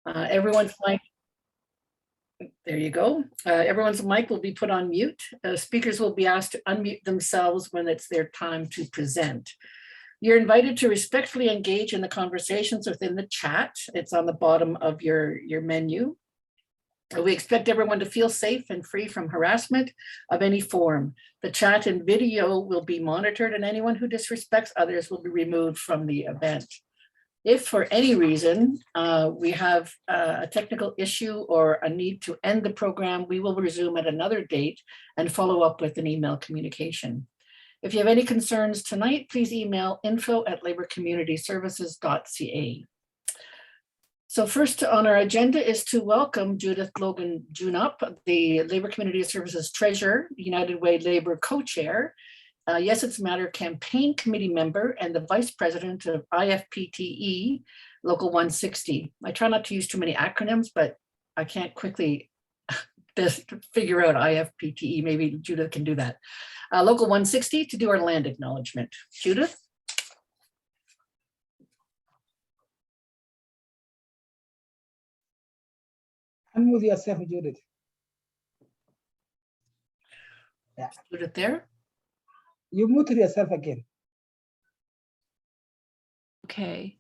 Everyone's mic, there you go. Everyone's mic will be put on mute. Speakers will be asked to unmute themselves when it's their time to present. You're invited to respectfully engage in the conversations within the chat. It's on the bottom of your menu. We expect everyone to feel safe and free from harassment of any form. The chat and video will be monitored, and anyone who disrespects others will be removed from the event. If for any reason we have a technical issue or a need to end the program, we will resume at another date and follow up with an email communication. If you have any concerns tonight, please email info@laborcommunityservices.ca. So first on our agenda is to welcome Judith Logan Junup, the Labor Community Services Treasurer, United Way Labor Co-Chair, Yes It's Matter Campaign Committee member, and the Vice President of IFPTE Local 160. I try not to use too many acronyms, but I can't quickly just figure out IFPTE. Maybe Judith can do that. Local 160 to do our land acknowledgement. Judith? Unmute yourself, Judith. Yeah. Judith there? You muted yourself again. Okay.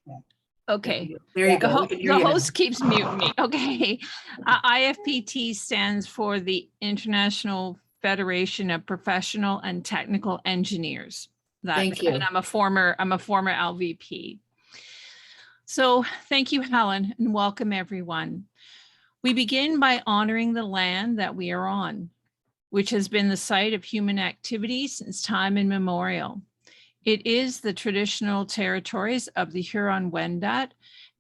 Yeah. Okay. There you go. The host keeps muting me. Okay. IFPT stands for the International Federation of Professional and Technical Engineers. Thank you. And I'm a former LVP. So thank you, Helen, and welcome everyone. We begin by honoring the land that we are on, which has been the site of human activity since time immemorial. It is the traditional territories of the Huron-Wendat,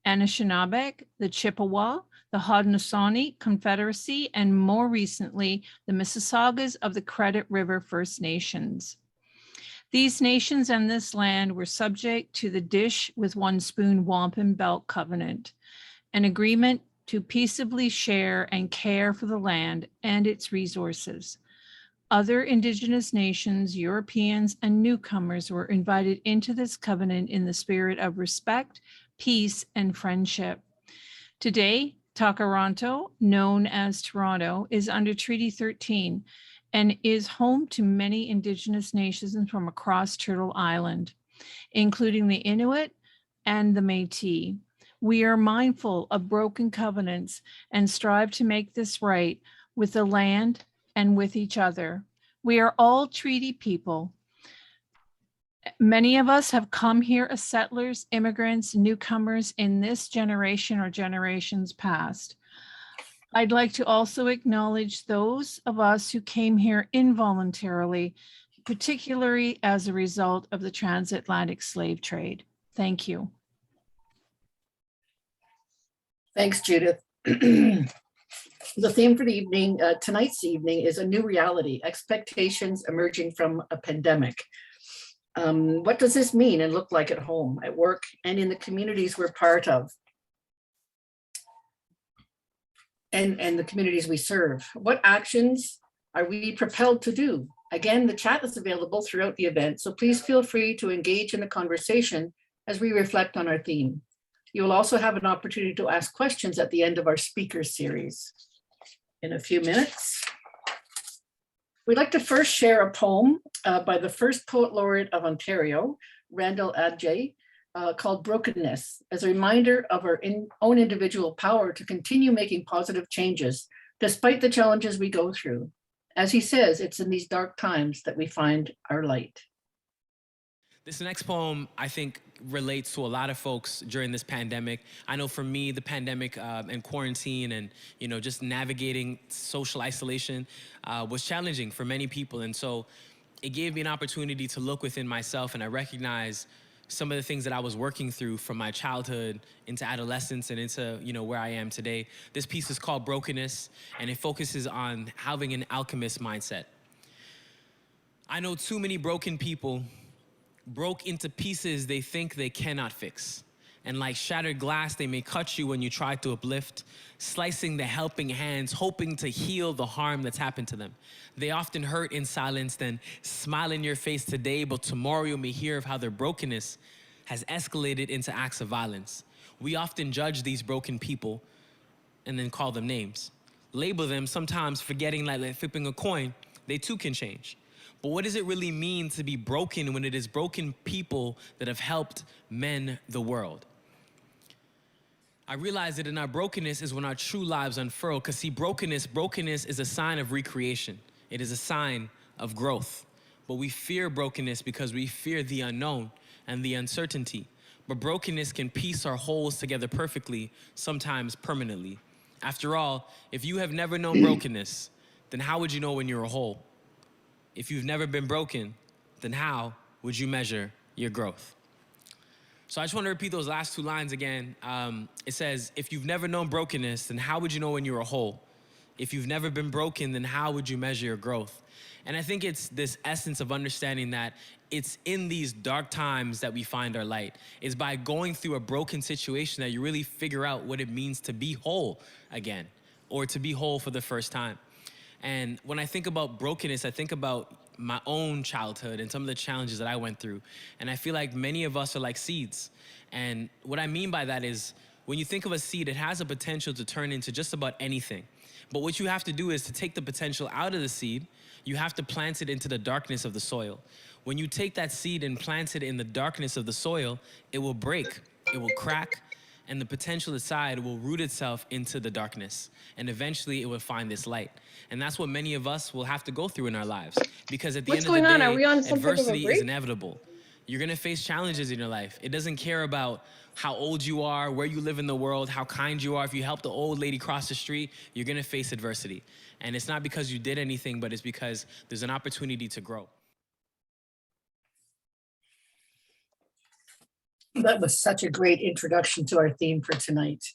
Anishinaabe, the Chippewa, the Haudenosaunee Confederacy, and more recently, the Mississaugas of the Credit River First Nations. These nations and this land were subject to the Dish with One Spoon Wampum Belt Covenant, an agreement to peaceably share and care for the land and its resources. Other Indigenous nations, Europeans, and newcomers were invited into this covenant in the spirit of respect, peace, and friendship. Today, Takaranto, known as Toronto, is under Treaty 13 and is home to many Indigenous nations from across Turtle Island, including the Inuit and the Métis. We are mindful of broken covenants and strive to make this right with the land and with each other. We are all treaty people. Many of us have come here as settlers, immigrants, newcomers in this generation or generations past. I'd like to also acknowledge those of us who came here involuntarily, particularly as a result of the transatlantic slave trade. Thank you. Thanks, Judith. The theme for the evening, tonight's evening, is a new reality, expectations emerging from a pandemic. What does this mean and look like at home, at work, and in the communities we're part of, and the communities we serve? What actions are we propelled to do? Again, the chat is available throughout the event, so please feel free to engage in the conversation as we reflect on our theme. You will also have an opportunity to ask questions at the end of our speaker series in a few minutes. We'd like to first share a poem by the first poet laureate of Ontario, Randall Adjei, called Brokenness, as a reminder of our own individual power to continue making positive changes, despite the challenges we go through. As he says, it's in these dark times that we find our light. This next poem, I think, relates to a lot of folks during this pandemic. I know for me, the pandemic and quarantine and, just navigating social isolation was challenging for many people. And so it gave me an opportunity to look within myself, and I recognize some of the things that I was working through from my childhood into adolescence and into, where I am today. This piece is called Brokenness, and it focuses on having an alchemist mindset. I know too many broken people broke into pieces they think they cannot fix. And like shattered glass, they may cut you when you try to uplift, slicing the helping hands, hoping to heal the harm that's happened to them. They often hurt in silence, then smile in your face today, but tomorrow you may hear of how their brokenness has escalated into acts of violence. we often judge these broken people and then call them names. Label them, sometimes forgetting like flipping a coin, they too can change. But what does it really mean to be broken when it is broken people that have helped mend the world? I realize that in our brokenness is when our true lives unfurl, because see, brokenness is a sign of recreation. It is a sign of growth. But we fear brokenness because we fear the unknown and the uncertainty. But brokenness can piece our wholes together perfectly, sometimes permanently. After all, if you have never known brokenness, then how would you know when you're a whole? If you've never been broken, then how would you measure your growth? So I just want to repeat those last two lines again. It says, if you've never known brokenness, then how would you know when you're a whole? If you've never been broken, then how would you measure your growth? And I think it's this essence of understanding that it's in these dark times that we find our light. It's by going through a broken situation that you really figure out what it means to be whole again, or to be whole for the first time. And when I think about brokenness, I think about my own childhood and some of the challenges that I went through. And I feel like many of us are like seeds. And what I mean by that is, when you think of a seed, it has a potential to turn into just about anything. But what you have to do is to take the potential out of the seed, you have to plant it into the darkness of the soil. When you take that seed and plant it in the darkness of the soil, it will break, it will crack, and the potential inside will root itself into the darkness. And eventually it will find this light. And that's what many of us will have to go through in our lives. Because at the What's end of the going on? day, Are we on some type of a adversity is break? inevitable. You're gonna face challenges in your life. It doesn't care about how old you are, where you live in the world, how kind you are. If you help the old lady cross the street, you're gonna face adversity. And it's not because you did anything, but it's because there's an opportunity to grow. That was such a great introduction to our theme for tonight.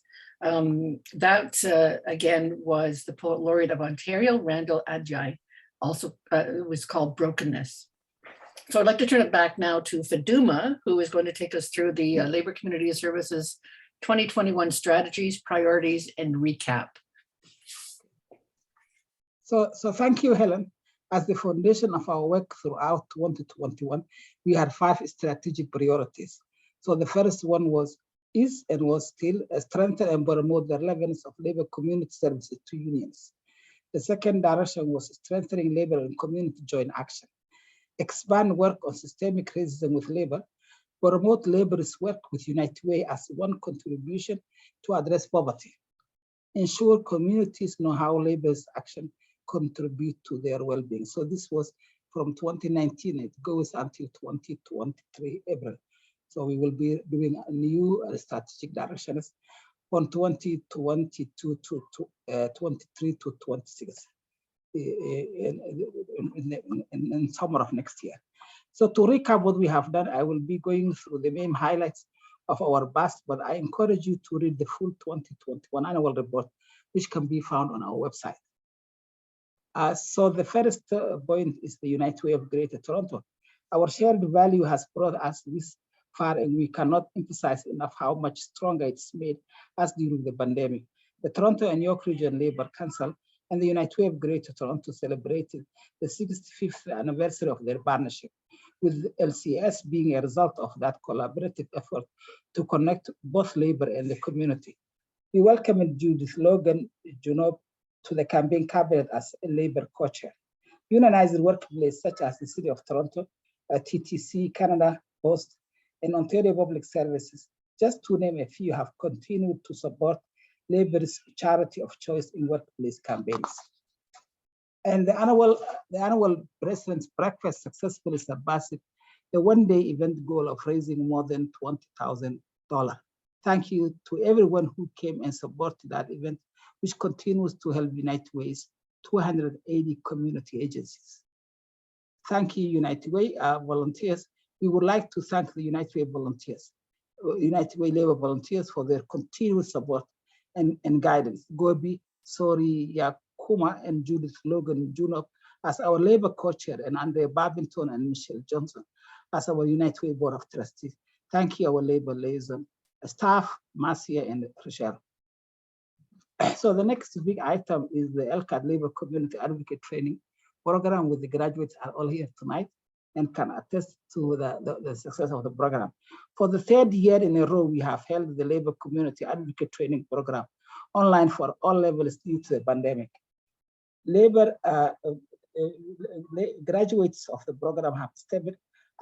Again, was the Poet Laureate of Ontario, Randall Adjai. Also, it was called Brokenness. So I'd like to turn it back now to Faduma, who is going to take us through the Labor Community Services 2021 strategies, priorities, and recap. So thank you, Helen. As the foundation of our work throughout 2021, we had 5 strategic priorities. So the first one was still strengthen and promote the relevance of labor community services to unions. The second direction was strengthening labor and community joint action. Expand work on systemic racism with labor, promote labor's work with United Way as one contribution to address poverty. Ensure communities know how labor's action contribute to their well-being. So this was from 2019, it goes until 2023 April. So we will be doing a new strategic directions from 2022 to 23 to 26 in summer of next year. So to recap what we have done, I will be going through the main highlights of our past, but I encourage you to read the full 2021 annual report, which can be found on our website. So the first point is the United Way of Greater Toronto. Our shared value has brought us this far, and we cannot emphasize enough how much stronger it's made us during the pandemic. The Toronto and York Region Labour Council and the United Way of Greater Toronto celebrated the 65th anniversary of their partnership, with LCS being a result of that collaborative effort to connect both labor and the community. We welcomed Judith Logan Junob to the campaign cabinet as a labor co-chair. Unionized workplaces such as the City of Toronto, TTC, Canada Post, and Ontario Public Services, just to name a few, have continued to support labor's charity of choice in workplace campaigns. And the annual President's Breakfast successfully surpassed the one-day event goal of raising more than $20,000. Thank you to everyone who came and supported that event, which continues to help United Way's 280 community agencies. Thank you, United Way volunteers. We would like to thank the United Way volunteers, United Way labor volunteers, for their continued support and guidance. Gobi, Sori Yakuma, and Judith Logan Junob as our labor co-chair, and Andre Babington and Michelle Johnson as our United Way Board of Trustees. Thank you, our labor liaison staff, Marcia and Rochelle. So the next big item is the LCAT Labor Community Advocate Training Program, with the graduates are all here tonight. and can attest to the success of the program. For the third year in a row, we have held the labor community advocate training program online for all levels due to the pandemic. Labor graduates of the program have stepped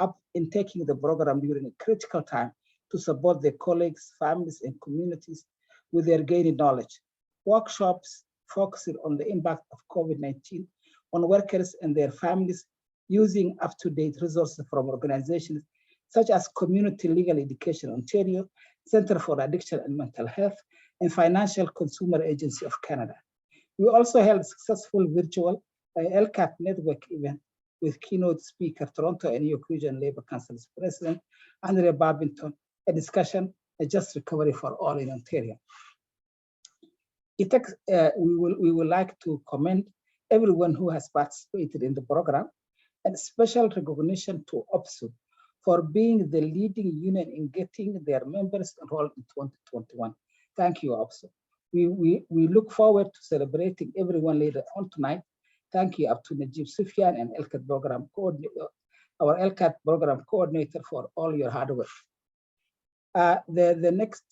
up in taking the program during a critical time to support their colleagues, families, and communities with their gaining knowledge. Workshops focusing on the impact of COVID-19 on workers and their families using up-to-date resources from organizations such as Community Legal Education Ontario, Center for Addiction and Mental Health, and Financial Consumer Agency of Canada. We also held a successful virtual LCAT network event with keynote speaker, Toronto and York Region Labour Council's President, Andrea Barbington, a discussion, a just recovery for all in Ontario. We would like to commend everyone who has participated in the program, and special recognition to OPSU for being the leading union in getting their members enrolled in 2021. Thank you, OPSU. We look forward to celebrating everyone later on tonight. Thank you up to Najib Sufyan and LCAT program coordinator, our LCAT program coordinator, for all your hard work. The next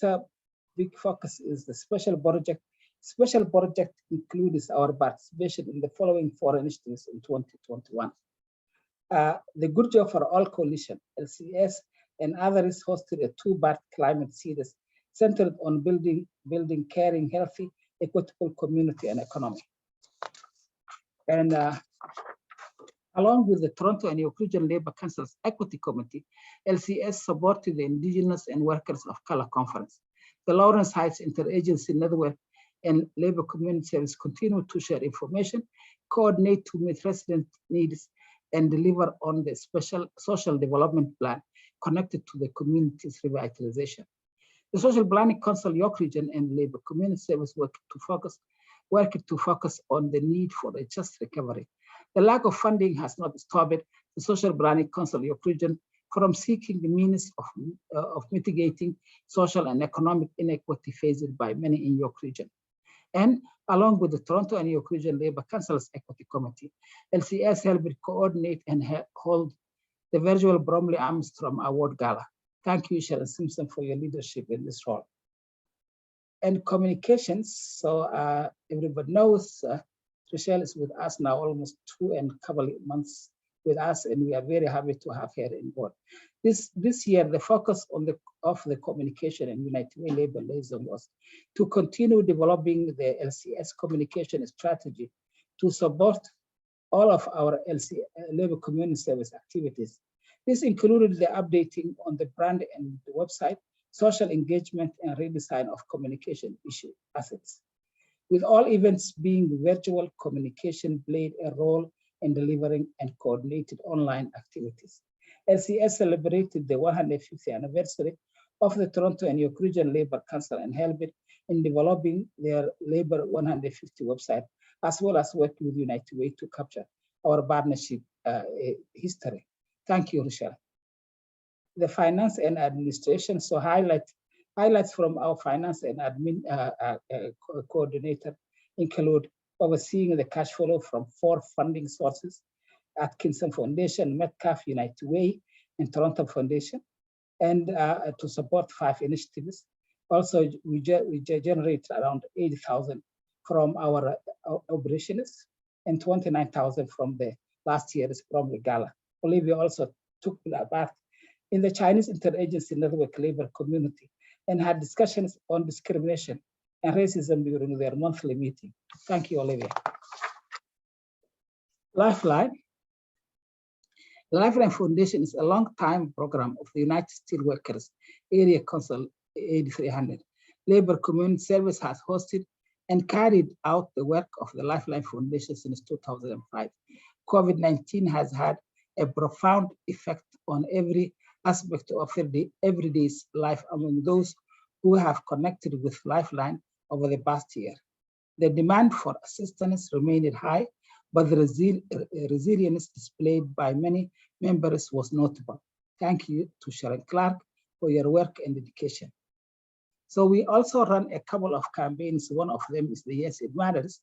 big focus is the special project. Special project includes our participation in the following 4 initiatives in 2021. The Good Job for All Coalition, LCS, and others hosted a 2-part climate series centered on building caring, healthy, equitable community and economy. And along with the Toronto and York Region Labour Council's Equity Committee, LCS supported the Indigenous and Workers of Color Conference. The Lawrence Heights Interagency Network and Labour Community Service continue to share information, coordinate to meet resident needs, and deliver on the special social development plan connected to the community's revitalization. The Social Planning Council, York Region, and Labour Community Service worked to focus on the need for a just recovery. The lack of funding has not stopped the Social Planning Council, York Region, from seeking the means of mitigating social and economic inequity faced by many in York Region. And along with the Toronto and York Region Labour Council's Equity Committee, LCS helped coordinate and hold the virtual Bromley Armstrong Award Gala. Thank you, Sharon Simpson, for your leadership in this role. And communications, so everybody knows Rochelle is with us now almost 2 and a couple of months with us, and we are very happy to have her on board. This year, the focus of the communication and United Way Labour Liaison was to continue developing the LCS communication strategy to support all of our Labour Community Service activities. This included the updating on the brand and the website, social engagement, and redesign of communication issue assets. With all events being virtual, communication played a role in delivering and coordinated online activities. LCS celebrated the 150th anniversary of the Toronto and York Region Labour Council and helped in developing their Labour 150 website, as well as working with United Way to capture our partnership history. Thank you, Rochelle. The finance and administration, so highlights from our finance and admin coordinator include overseeing the cash flow from 4 funding sources: Atkinson Foundation, Metcalf, United Way, and Toronto Foundation, and to support 5 initiatives. Also, we generate around 80,000 from our operations and 29,000 from the last year's Bromley Gala. Olivia also took part in the Chinese Interagency Network Labour Community and had discussions on discrimination and racism during their monthly meeting. Thank you, Olivia. Lifeline. The Lifeline Foundation is a long-time program of the United Steelworkers Area Council 8300. Labour Community Service has hosted and carried out the work of the Lifeline Foundation since 2005. COVID-19 has had a profound effect on every aspect of everyday's life among those who have connected with Lifeline over the past year. The demand for assistance remained high, but the resilience displayed by many members was notable. Thank you to Sharon Clark for your work and dedication. So we also run a couple of campaigns. One of them is the Yes, It Matters.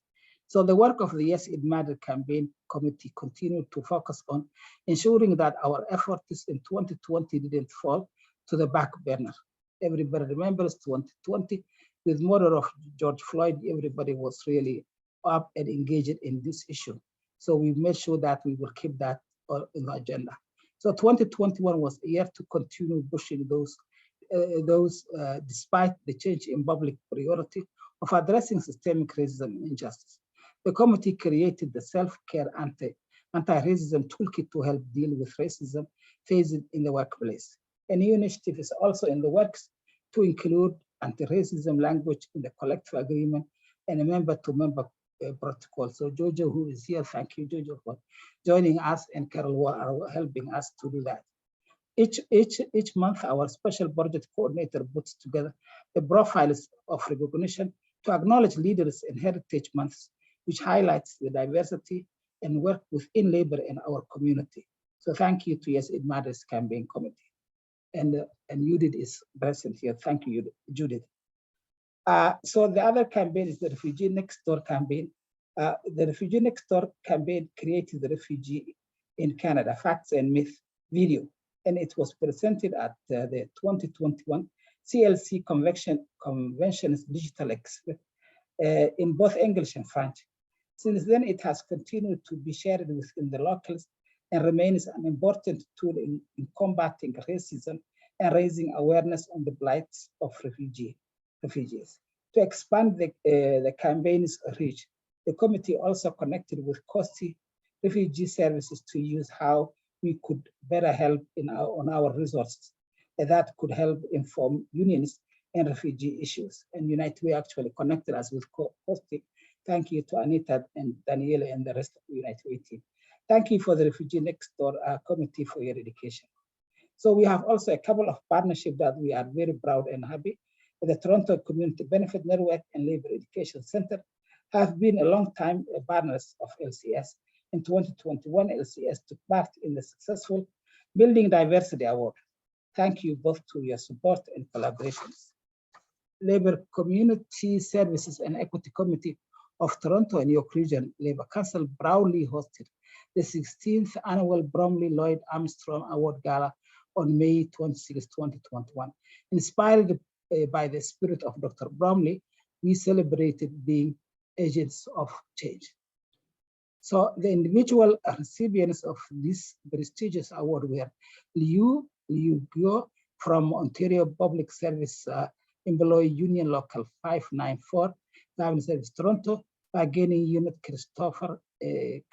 So the work of the Yes It Matters campaign committee continued to focus on ensuring that our efforts in 2020 didn't fall to the back burner. Everybody remembers 2020 with murder of George Floyd. Everybody was really up and engaged in this issue. So we made sure that we will keep that in the agenda. So 2021 was a year to continue pushing those despite the change in public priority of addressing systemic racism and injustice. The committee created the self-care anti-racism toolkit to help deal with racism faced in the workplace. A new initiative is also in the works to include anti-racism language in the collective agreement and a member-to-member protocol. So Jojo, who is here, thank you, Jojo, for joining us, and Carol are helping us to do that. Each month, our special project coordinator puts together the profiles of recognition to acknowledge leaders in Heritage Months, which highlights the diversity and work within labor in our community. So thank you to Yes It Matters campaign committee. And Judith is present here. Thank you, Judith. So the other campaign is the Refugee Next Door campaign. The Refugee Next Door campaign created the Refugee in Canada, Facts and Myth video. And it was presented at the 2021 CLC Convention's Digital Exhibit in both English and French. Since then, it has continued to be shared within the locals and remains an important tool in combating racism and raising awareness on the plights of refugees. To expand the campaign's reach, the committee also connected with COSTI refugee services to use how we could better help on our resources that could help inform unions and refugee issues. And United Way actually connected us with COSTI. Thank you to Anita and Daniela and the rest of the United Way team. Thank you for the Refugee Next Door committee for your dedication. So we have also a couple of partnerships that we are very proud and happy. The Toronto Community Benefit Network and Labor Education Center have been a long time partners of LCS. In 2021, LCS took part in the successful Building Diversity Award. Thank you both to your support and collaborations. Labor Community Services and Equity Committee of Toronto and York Region Labor Council proudly hosted the 16th annual Bromley Lloyd Armstrong Award Gala on May 26, 2021. Inspired by the spirit of Dr. Bromley, we celebrated being agents of change. So the individual recipients of this prestigious award were Liu Guo from Ontario Public Service Employee Union Local 594, Government Service Toronto, Bargaining Unit Christopher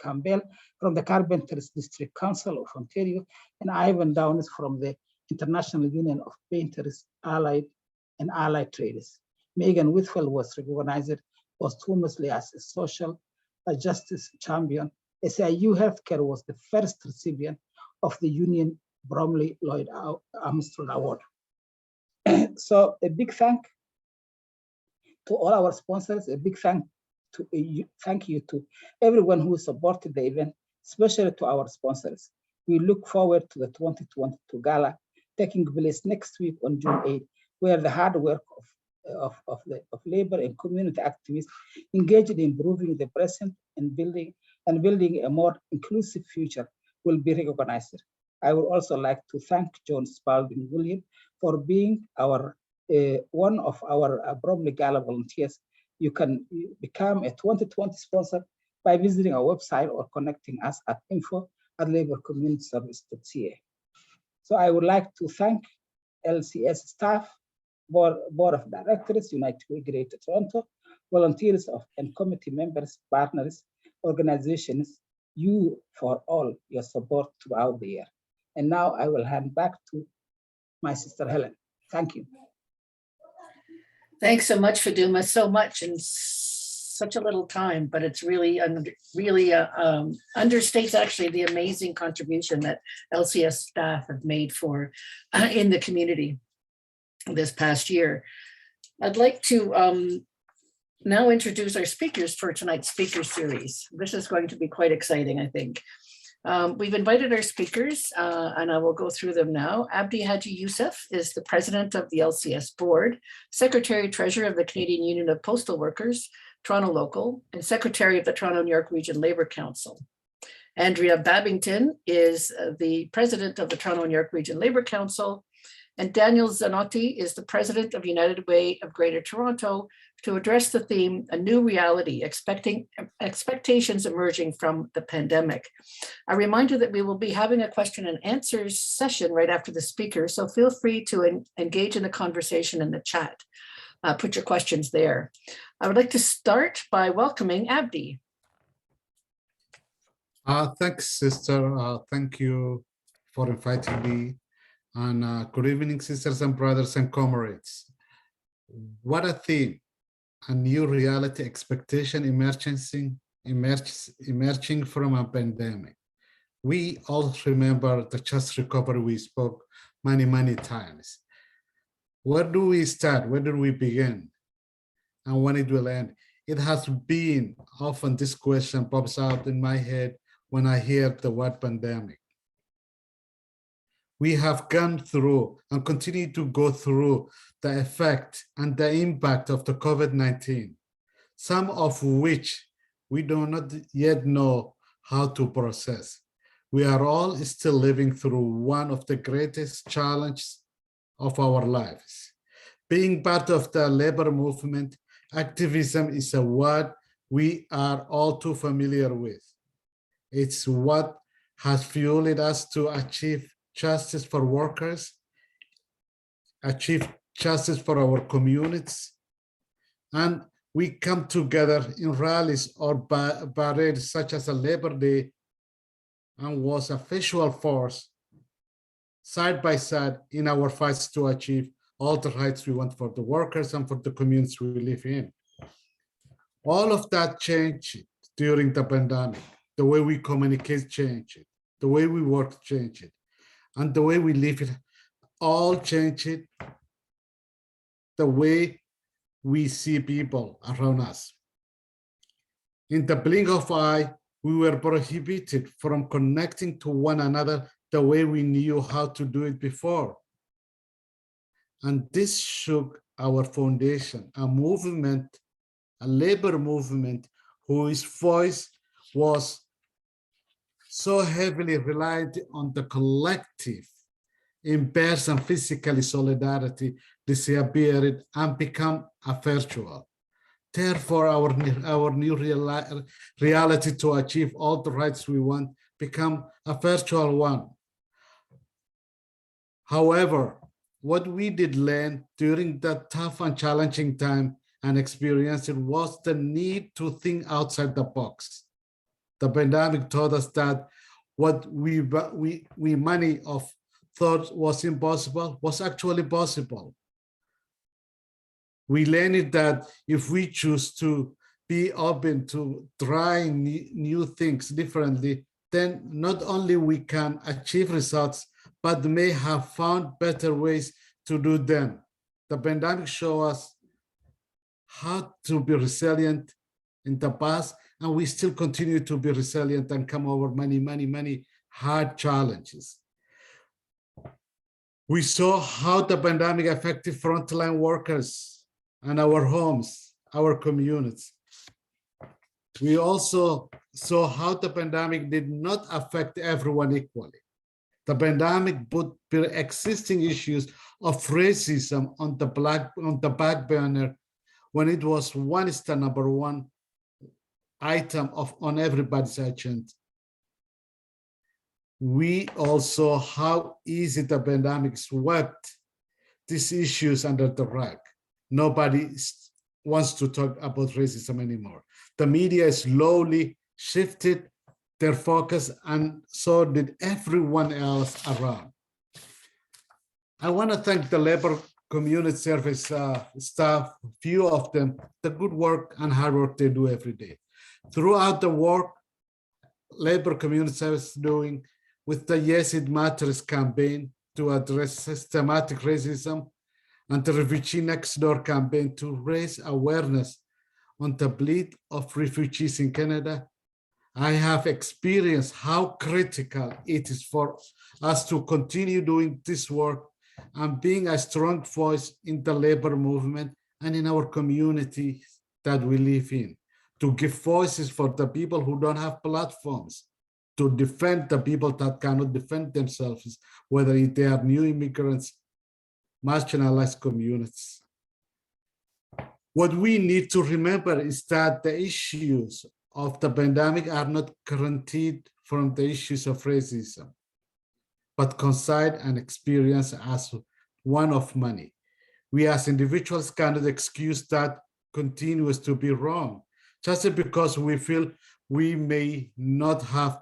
Campbell from the Carpenters District Council of Ontario, and Ivan Downes from the International Union of Painters, Allied and Allied Traders. Megan Whitfield was recognized posthumously as a social justice champion. SIU Healthcare was the first recipient of the Union Bromley Lloyd Armstrong Award. So a big thank to all our sponsors, a big thank you to everyone who supported the event, especially to our sponsors. We look forward to the 2022 Gala taking place next week on June 8, where the hard work of labor and community activists engaged in improving the present and building a more inclusive future will be recognized. I would also like to thank John Spalding William for being one of our Bromley Gala volunteers. You can become a 2020 sponsor by visiting our website or connecting us at info@laborcommunityservice.ca. So I would like to thank LCS staff, Board of Directors, United Way Greater Toronto, volunteers and committee members, partners, organizations, you for all your support throughout the year. And now I will hand back to my sister Helen. Thank you. Thanks so much, Faduma, so much in such a little time, but it's really understates actually the amazing contribution that LCS staff have made for in the community this past year. I'd like to now introduce our speakers for tonight's speaker series. This is going to be quite exciting, I think. We've invited our speakers, and I will go through them now. Abdi Haji Youssef is the president of the LCS board, secretary treasurer of the Canadian Union of Postal Workers, Toronto Local, and secretary of the Toronto New York Region Labor Council. Andrea Babington is the president of the Toronto New York Region Labor Council, and Daniel Zanotti is the president of United Way of Greater Toronto to address the theme, A New Reality, Expectations Emerging from the Pandemic. A reminder that we will be having a question and answers session right after the speaker, so feel free to engage in the conversation in the chat. Put your questions there. I would like to start by welcoming Abdi. Thanks, sister. Thank you for inviting me. And good evening, sisters and brothers and comrades. What a theme, a new reality, expectation emerging from a pandemic. We all remember the just recovery we spoke many times. Where do we start? Where do we begin? And when it will end? It has been often this question pops out in my head when I hear the word pandemic. We have gone through and continue to go through the effect and the impact of the COVID-19, some of which we do not yet know how to process. We are all still living through one of the greatest challenges of our lives. Being part of the labor movement, activism is a word we are all too familiar with. It's what has fueled us to achieve justice for workers, achieve justice for our communities, and we come together in rallies or parades such as a Labor Day and was a visual force side by side in our fights to achieve all the rights we want for the workers and for the communities we live in. All of that changed during the pandemic. The way we communicate changed, the way we work changed, and the way we live it all changed the way we see people around us. In the blink of an eye, we were prohibited from connecting to one another the way we knew how to do it before. And this shook our foundation, a movement, a labor movement whose voice was so heavily reliant on the collective, in-person physically solidarity disappeared and become a virtual. Therefore, our new reality to achieve all the rights we want become a virtual one. However, what we did learn during that tough and challenging time and experience it was the need to think outside the box. The pandemic taught us that what we many of thought was impossible was actually possible. We learned that if we choose to be open to trying new things differently, then not only we can achieve results, but may have found better ways to do them. The pandemic showed us how to be resilient in the past, and we still continue to be resilient and come over many hard challenges. We saw how the pandemic affected frontline workers and our homes, our communities. We also saw how the pandemic did not affect everyone equally. The pandemic put pre-existing issues of racism on the back burner when it was the number one item on everybody's agenda. We also saw how easy the pandemic swept these issues under the rug. Nobody wants to talk about racism anymore. The media slowly shifted their focus, and so did everyone else around. I want to thank the labor community service staff, few of them, the good work and hard work they do every day. Throughout the work, labor community service is doing with the Yes It Matters campaign to address systematic racism and the Refugee Next Door campaign to raise awareness on the bleed of refugees in Canada I have experienced how critical it is for us to continue doing this work and being a strong voice in the labor movement and in our communities that we live in, to give voices for the people who don't have platforms, to defend the people that cannot defend themselves, whether they are new immigrants, marginalized communities. What we need to remember is that the issues of the pandemic are not guaranteed from the issues of racism, but coincide and experience as one of many. We as individuals cannot excuse that continues to be wrong, just because we feel we may not have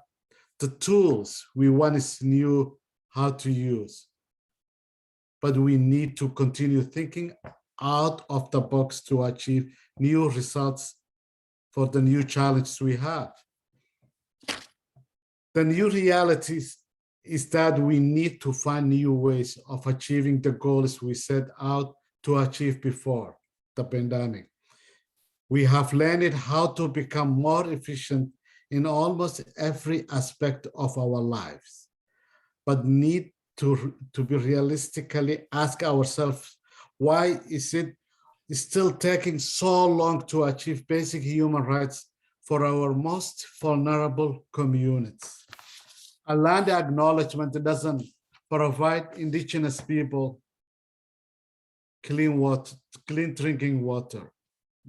the tools we once knew how to use. But we need to continue thinking out of the box to achieve new results for the new challenges we have. The new reality is that we need to find new ways of achieving the goals we set out to achieve before the pandemic. We have learned how to become more efficient in almost every aspect of our lives, but need to be realistically ask ourselves, why is it still taking so long to achieve basic human rights for our most vulnerable communities? A land acknowledgement doesn't provide indigenous people clean water, clean drinking water.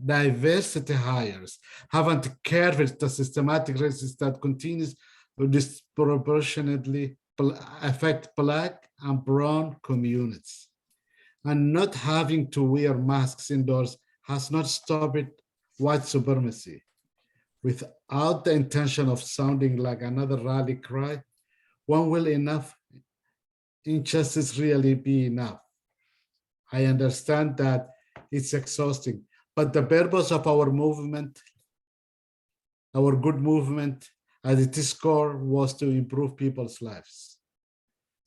Diversity hires haven't curbed the systematic racism that continues to disproportionately affect Black and Brown communities. And not having to wear masks indoors has not stopped white supremacy. Without the intention of sounding like another rally cry, when will enough injustice really be enough? I understand that it's exhausting, but the purpose of our movement, our good movement at its core, was to improve people's lives.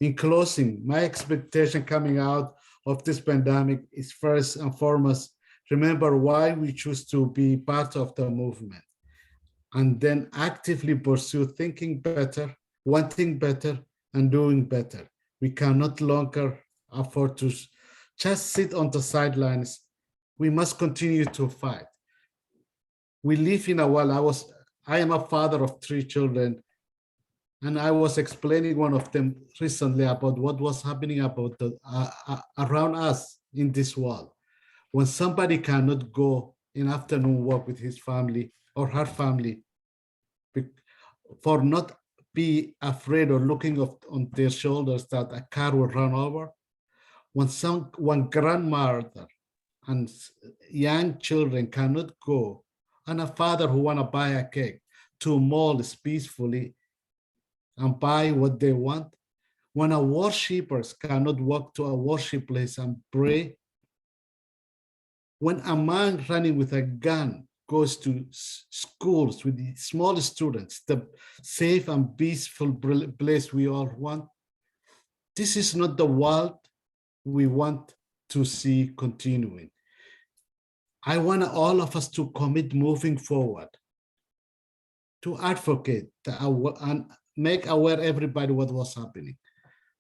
In closing, my expectation coming out of this pandemic is first and foremost, remember why we choose to be part of the movement, and then actively pursue thinking better, wanting better, and doing better. We can no longer afford to just sit on the sidelines. We must continue to fight. We live in a world, I am a father of 3 children, and I was explaining one of them recently about what was happening about around us in this world. When somebody cannot go in afternoon walk with his family or her family for not be afraid or looking on their shoulders that a car will run over. When grandmother and young children cannot go, and a father who want to buy a cake to malls peacefully and buy what they want, when a worshippers cannot walk to a worship place and pray, when a man running with a gun goes to schools with the small students, the safe and peaceful place we all want, this is not the world we want to see continuing. I want all of us to commit moving forward, to advocate and make aware everybody what was happening,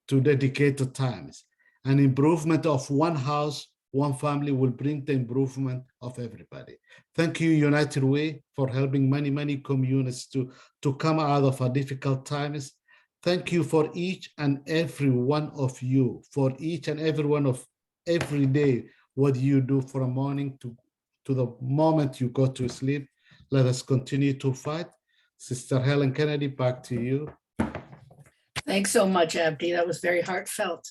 to dedicate the times. An improvement of one house, one family will bring the improvement of everybody. Thank you, United Way, for helping many, many communities to come out of a difficult times. Thank you for each and every one of you, for each and every one of every day, what you do from morning to the moment you go to sleep. Let us continue to fight. Sister Helen Kennedy, back to you. Thanks so much, Abdi. That was very heartfelt.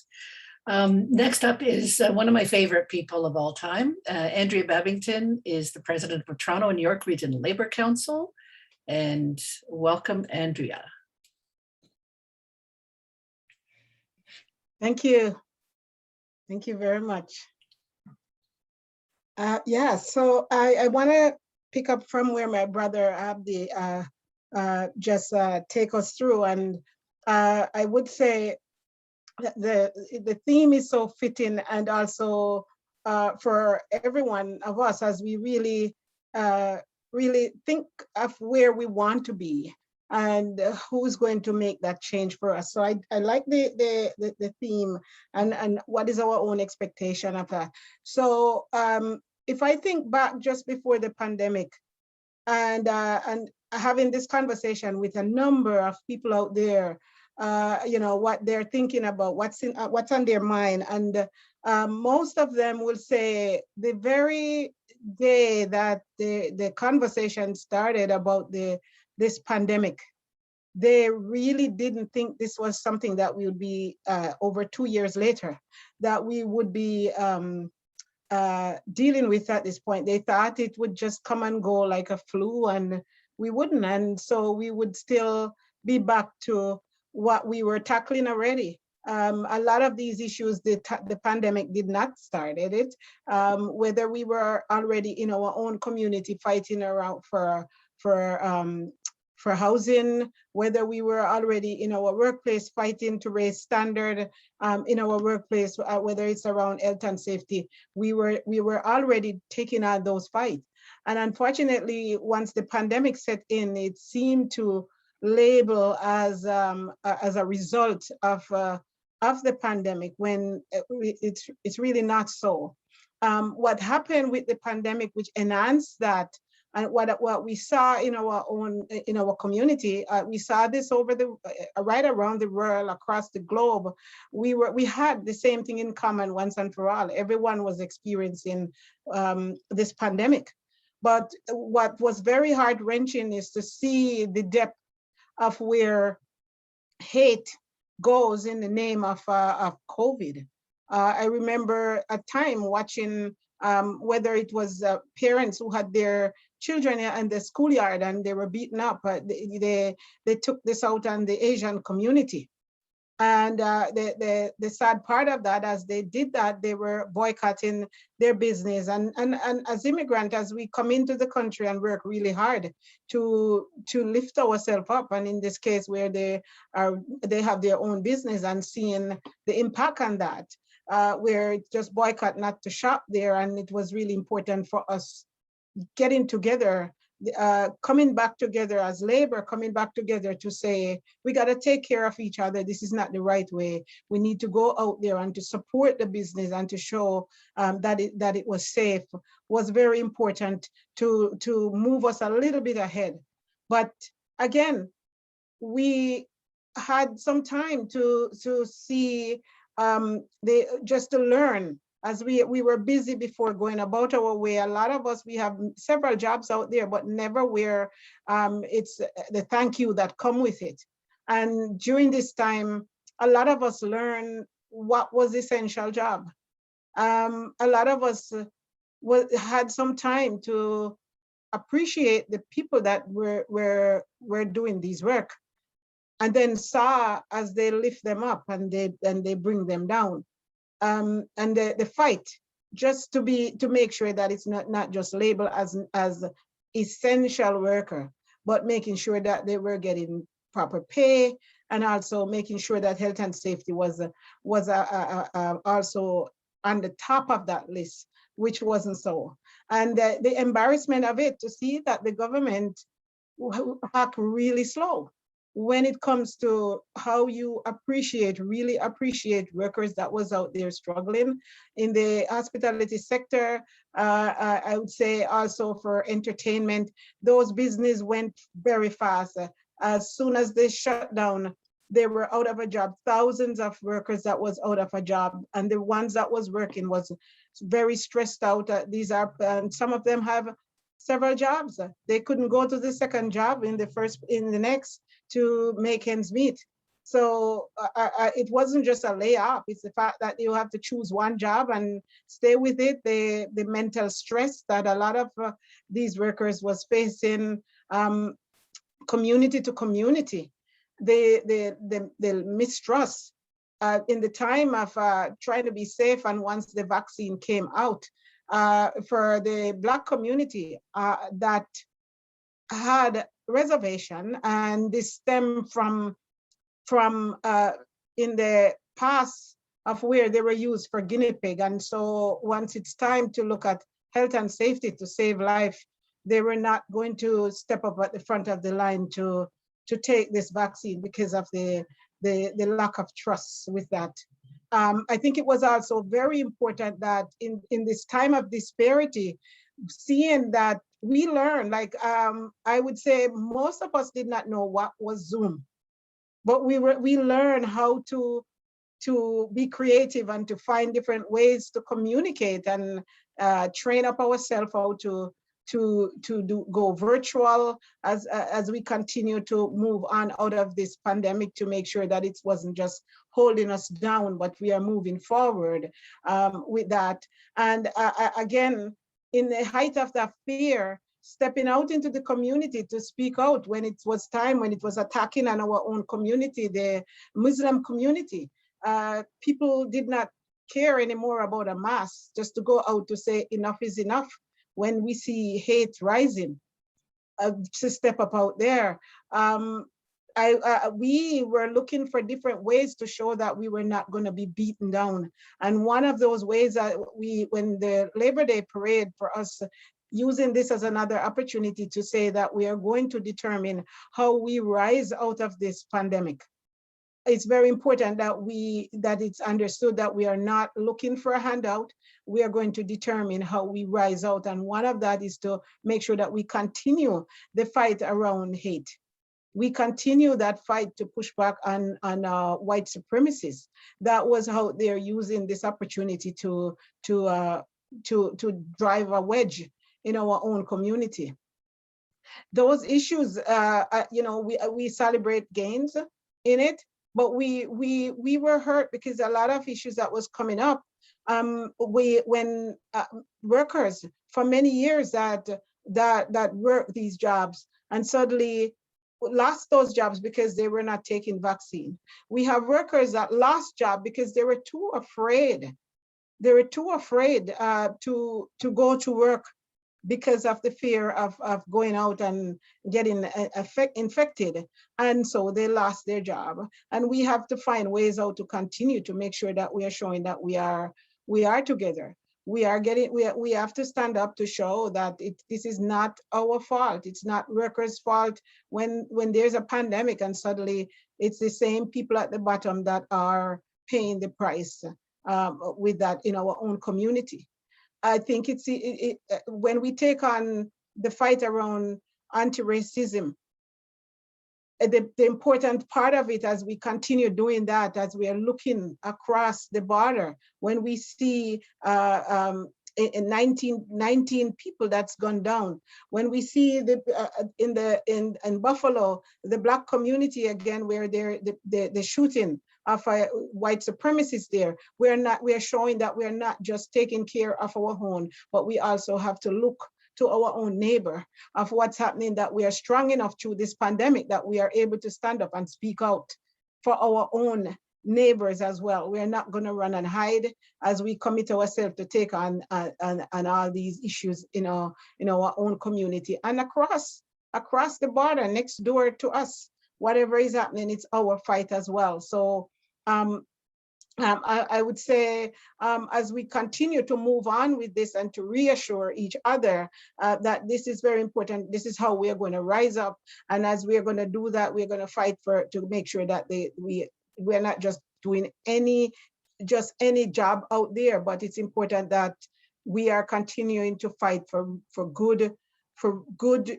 Next up is one of my favorite people of all time. Andrea Babington is the president of Toronto and York Region Labor Council. And welcome, Andrea. Thank you. Thank you very much. Yeah, so I want to pick up from where my brother Abdi just take us through. And I would say that the theme is so fitting, and also for every one of us as we really really think of where we want to be and who's going to make that change for us. So I like the theme and what is our own expectation of that. So if I think back just before the pandemic and having this conversation with a number of people out there, you know, what they're thinking about, what's on their mind. And most of them will say the very day that the conversation started about this pandemic, they really didn't think this was something that we would be over 2 years later, that we would be dealing with at this point. They thought it would just come and go like a flu, and we wouldn't. And so we would still be back to what we were tackling already. A lot of these issues, the pandemic did not start it. Whether we were already in our own community fighting around for housing, whether we were already in our workplace fighting to raise standard in our workplace, whether it's around health and safety, we were already taking on those fights. And unfortunately, once the pandemic set in, it seemed to label as a result of the pandemic, when it's really not so. What happened with the pandemic, which enhanced that, and what we saw in our community, we saw this over right around the world, across the globe. We had the same thing in common once and for all. Everyone was experiencing this pandemic. But what was very heart-wrenching is to see the depth of where hate goes in the name of COVID. I remember a time watching whether it was parents who had their children in the schoolyard and they were beaten up. They took this out on the Asian community. And the sad part of that, as they did that, they were boycotting their business. And as immigrants, as we come into the country and work really hard to lift ourselves up, and in this case where they have their own business and seeing the impact on that, where it just boycott not to shop there. And it was really important for us getting together, coming back together as labor, coming back together to say, we got to take care of each other. This is not the right way. We need to go out there and to support the business and to show that it was safe, was very important to move us a little bit ahead. But again, we had some time to see, just to learn. As we were busy before going about our way. A lot of us, we have several jobs out there, but never where it's the thank you that come with it. And during this time, a lot of us learn what was essential job. A lot of us had some time to appreciate the people that were doing this work, and then saw as they lift them up and they bring them down. And the fight just to make sure that it's not just labeled as essential worker, but making sure that they were getting proper pay, and also making sure that health and safety was also on the top of that list, which wasn't so. And the embarrassment of it, to see that the government act really slow when it comes to how you really appreciate workers that was out there struggling in the hospitality sector. I would say also for entertainment, those business went very fast. As soon as they shut down, they were out of a job. Thousands of workers that was out of a job, and the ones that was working was very stressed out. These are, some of them have several jobs. They couldn't go to the second job in the next to make ends meet. So it wasn't just a layoff. It's the fact that you have to choose one job and stay with it. The mental stress that a lot of these workers was facing, community to community, the mistrust in the time of trying to be safe. And once the vaccine came out, for the Black community that had reservation, and this stemmed from in the past of where they were used for guinea pig. And so once it's time to look at health and safety to save life, they were not going to step up at the front of the line to take this vaccine because of the lack of trust with that. I think it was also very important that in this time of disparity, seeing that we learned, like I would say most of us did not know what was Zoom, but we learned how to be creative and to find different ways to communicate and train up ourselves how to go virtual as we continue to move on out of this pandemic, to make sure that it wasn't just holding us down, but we are moving forward with that. And again, in the height of that fear, stepping out into the community to speak out when it was time, when it was attacking on our own community, the Muslim community. People did not care anymore about a mask, just to go out to say enough is enough. When we see hate rising, to step up out there. We were looking for different ways to show that we were not going to be beaten down. And one of those ways that when the Labor Day parade for us, using this as another opportunity to say that we are going to determine how we rise out of this pandemic. It's very important that it's understood that we are not looking for a handout. We are going to determine how we rise out. And one of that is to make sure that we continue the fight around hate. We continue that fight to push back on white supremacists that was out there using this opportunity to drive a wedge in our own community. Those issues, we celebrate gains in it, but we were hurt because a lot of issues that was coming up, when workers for many years that worked these jobs and suddenly lost those jobs because they were not taking vaccine. We have workers that lost job because they were too afraid. They were too afraid to go to work because of the fear of going out and getting infected. And so they lost their job. And we have to find ways out to continue to make sure that we are showing that we are together. We have to stand up to show that this is not our fault. It's not workers' fault when there's a pandemic and suddenly it's the same people at the bottom that are paying the price with that in our own community. I think when we take on the fight around anti-racism, the important part of it as we continue doing that, as we are looking across the border, when we see 19 people that's gone down, when we see in Buffalo, the Black community again, where the shooting of white supremacists there, we are showing that we are not just taking care of our own, but we also have to look to our own neighbor of what's happening, that we are strong enough through this pandemic that we are able to stand up and speak out for our own neighbors as well. We're not going to run and hide as we commit ourselves to take on all these issues in our own community and across the border next door to us. Whatever is happening, it's our fight as well. So I would say as we continue to move on with this and to reassure each other that this is very important, this is how we are going to rise up. And as we are going to do that, we're going to fight to make sure that we're not just doing any job out there, but it's important that we are continuing to fight for good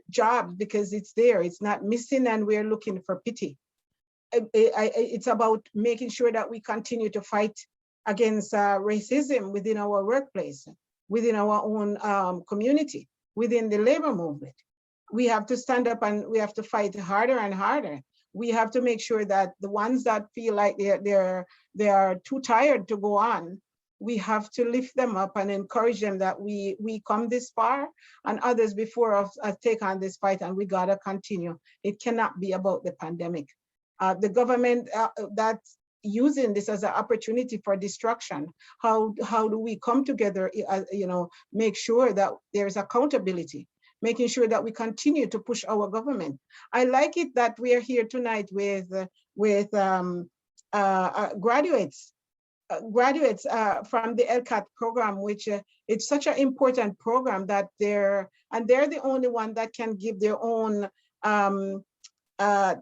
jobs, because it's there, it's not missing, and we're looking for pity. It's about making sure that we continue to fight against racism within our workplace, within our own community, within the labor movement. We have to stand up and we have to fight harder and harder. We have to make sure that the ones that feel like they are too tired to go on, we have to lift them up and encourage them that we come this far, and others before us take on this fight, and we gotta continue. It cannot be about the pandemic. The government that's using this as an opportunity for destruction. How do we come together, make sure that there's accountability, making sure that we continue to push our government. I like it that we are here tonight with graduates graduates from the LCAT program, which it's such an important program that they're the only one that can give their own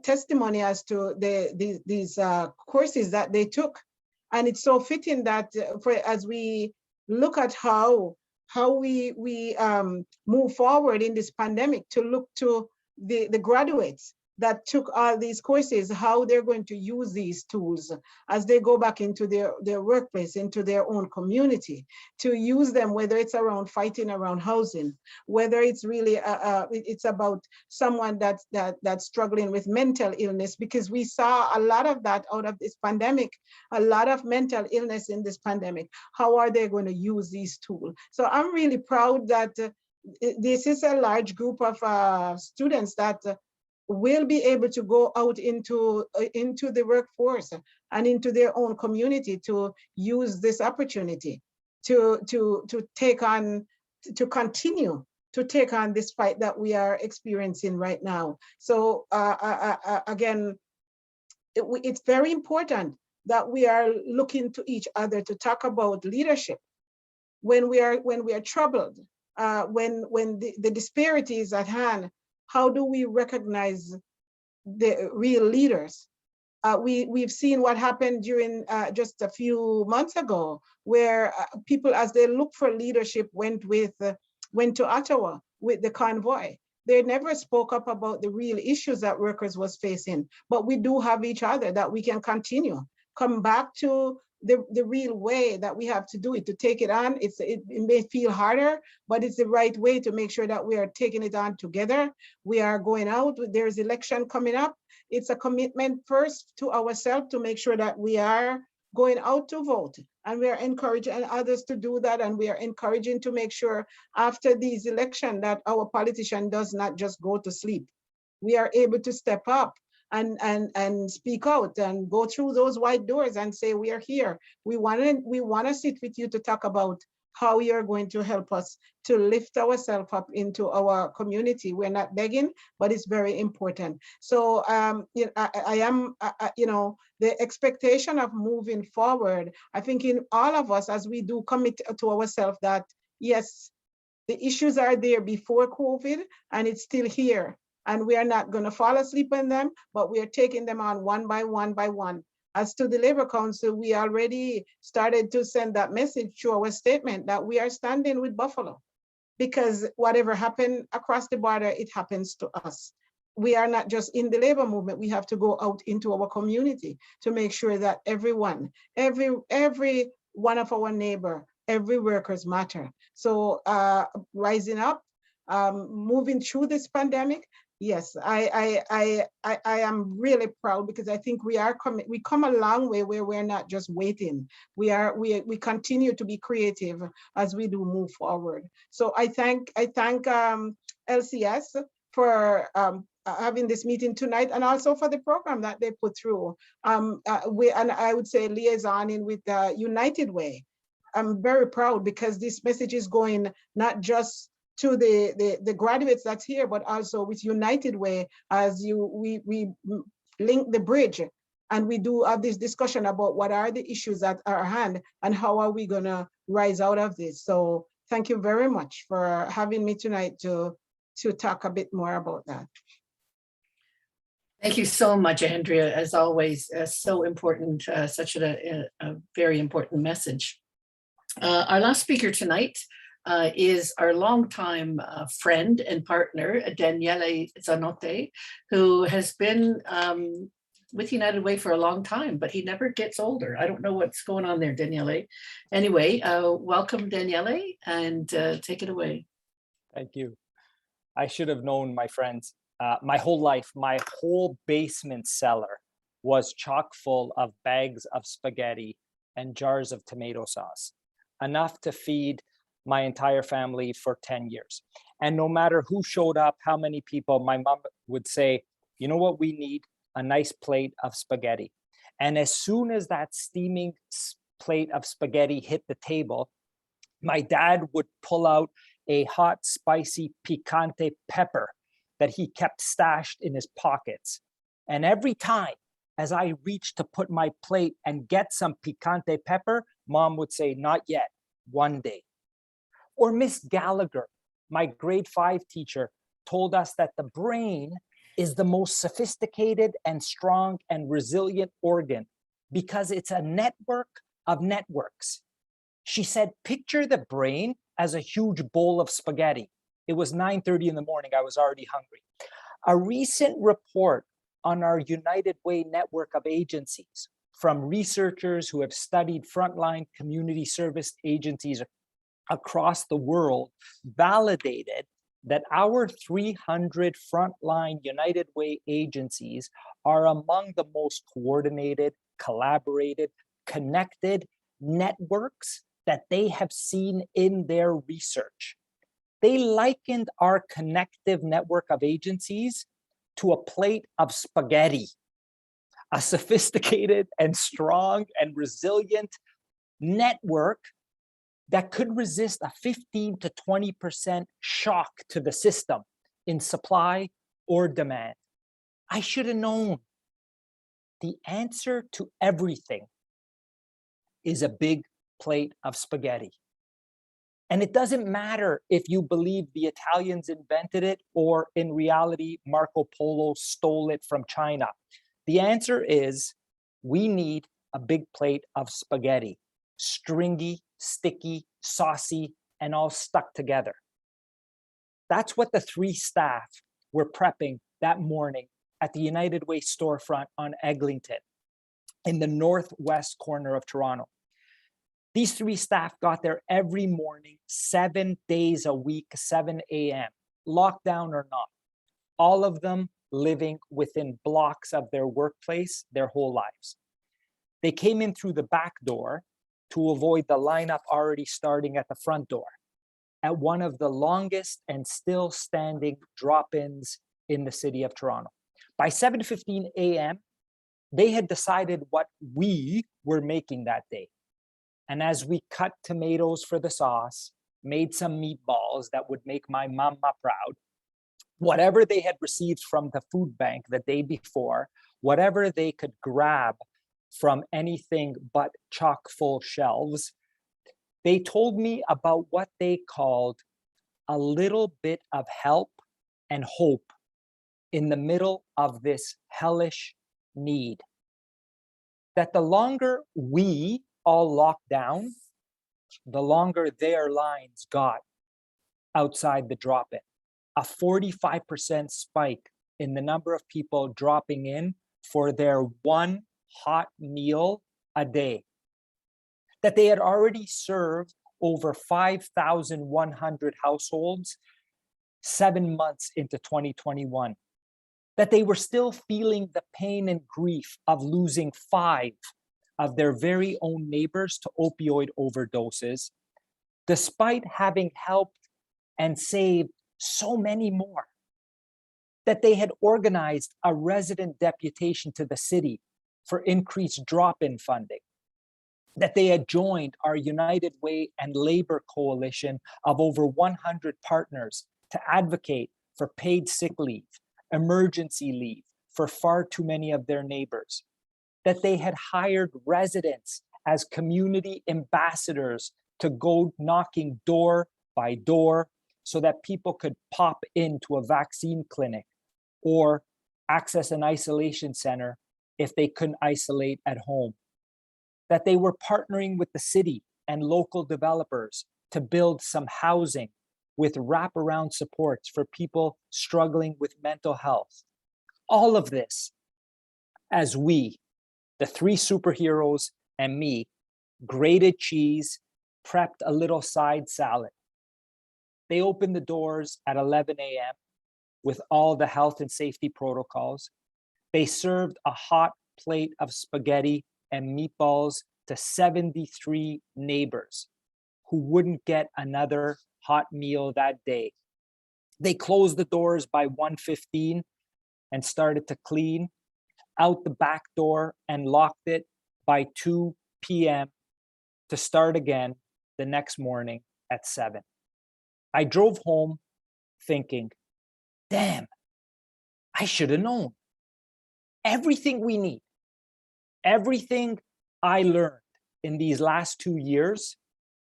testimony as to these courses that they took. And it's so fitting that as we look at how we move forward in this pandemic, to look to the graduates that took all these courses, how they're going to use these tools as they go back into their workplace, into their own community, to use them, whether it's around fighting around housing, whether it's really it's about someone that's struggling with mental illness, because we saw a lot of that out of this pandemic, a lot of mental illness in this pandemic. How are they going to use these tools? So I'm really proud that this is a large group of students that will be able to go out into the workforce and into their own community to use this opportunity to take on, to continue to take on this fight that we are experiencing right now. So again, it's very important that we are looking to each other to talk about leadership when we are troubled, when the disparity is at hand. How do we recognize the real leaders? We've seen what happened during just a few months ago, where people, as they look for leadership, went to Ottawa with the convoy. They never spoke up about the real issues that workers was facing, but we do have each other that we can come back to the real way that we have to do it, to take it on. It may feel harder, but it's the right way to make sure that we are taking it on together. We are going out, there's election coming up. It's a commitment first to ourselves to make sure that we are going out to vote, and we are encouraging others to do that. And we are encouraging to make sure after these elections that our politician does not just go to sleep. We are able to step up and speak out and go through those wide doors and say, we are here. We want to sit with you to talk about how you're going to help us to lift ourselves up into our community. We're not begging, but it's very important. So you know, the expectation of moving forward, I think in all of us, as we do commit to ourselves that, yes, the issues are there before COVID and it's still here. And we are not going to fall asleep on them, but we are taking them on one by one by one. As to the Labor Council, we already started to send that message through our statement that we are standing with Buffalo, because whatever happened across the border, it happens to us. We are not just in the labor movement. We have to go out into our community to make sure that everyone, every one of our neighbor, every workers matter. So rising up, moving through this pandemic. Yes, I am really proud, because I think we come a long way where we're not just waiting. We continue to be creative as we do move forward. So I thank LCS for having this meeting tonight, and also for the program that they put through. And I would say liaisoning with United Way. I'm very proud, because this message is going not just to the graduates that's here, but also with United Way, as we link the bridge, and we do have this discussion about what are the issues at our hand and how are we gonna rise out of this. So thank you very much for having me tonight to talk a bit more about that. Thank you so much, Andrea, as always, so important, such a very important message. Our last speaker tonight is our longtime friend and partner, Daniele Zanotti, who has been with United Way for a long time, but he never gets older. I don't know what's going on there, Daniele. Anyway, welcome, Daniele, and take it away. Thank you. I should have known, my friends. My whole life, my whole basement cellar was chock full of bags of spaghetti and jars of tomato sauce, enough to feed my entire family for 10 years. And no matter who showed up, how many people, my mom would say, you know what we need? A nice plate of spaghetti. And as soon as that steaming plate of spaghetti hit the table, my dad would pull out a hot, spicy, picante pepper that he kept stashed in his pockets. And every time as I reached to put my plate and get some picante pepper, mom would say, not yet, one day. Or Miss Gallagher, my grade 5 teacher, told us that the brain is the most sophisticated and strong and resilient organ because it's a network of networks. She said, picture the brain as a huge bowl of spaghetti. It was 9:30 in the morning. I was already hungry. A recent report on our United Way network of agencies from researchers who have studied frontline community service agencies across the world validated that our 300 frontline United Way agencies are among the most coordinated, collaborated, connected networks that they have seen in their research. They likened our connective network of agencies to a plate of spaghetti, a sophisticated and strong and resilient network that could resist a 15 to 20% shock to the system in supply or demand. I should have known. The answer to everything is a big plate of spaghetti. And it doesn't matter if you believe the Italians invented it or in reality, Marco Polo stole it from China. The answer is we need a big plate of spaghetti, stringy, sticky, saucy, and all stuck together. That's what the 3 staff were prepping that morning at the United Way storefront on Eglinton in the northwest corner of Toronto. These 3 staff got there every morning, 7 days a week, 7 a.m., lockdown or not, all of them living within blocks of their workplace their whole lives. They came in through the back door to avoid the lineup already starting at the front door at one of the longest and still standing drop-ins in the city of Toronto. By 7:15 a.m., they had decided what we were making that day. And as we cut tomatoes for the sauce, made some meatballs that would make my mama proud, whatever they had received from the food bank the day before, whatever they could grab from anything but chock-full shelves, they told me about what they called a little bit of help and hope in the middle of this hellish need. That the longer we all locked down, the longer their lines got outside the drop-in. A 45% spike in the number of people dropping in for their one hot meal a day. That they had already served over 5,100 households 7 months into 2021. That they were still feeling the pain and grief of losing 5 of their very own neighbors to opioid overdoses, despite having helped and saved so many more. That they had organized a resident deputation to the city for increased drop-in funding. That they had joined our United Way and Labor Coalition of over 100 partners to advocate for paid sick leave, emergency leave for far too many of their neighbors. That they had hired residents as community ambassadors to go knocking door by door so that people could pop into a vaccine clinic or access an isolation center if they couldn't isolate at home. That they were partnering with the city and local developers to build some housing with wraparound supports for people struggling with mental health. All of this as we, the 3 superheroes and me, grated cheese, prepped a little side salad. They opened the doors at 11 a.m. with all the health and safety protocols. They served a hot plate of spaghetti and meatballs to 73 neighbors who wouldn't get another hot meal that day. They closed the doors by 1:15 and started to clean out the back door and locked it by 2 p.m. to start again the next morning at 7. I drove home thinking, damn, I should have known. Everything we need, Everything I learned in these last 2 years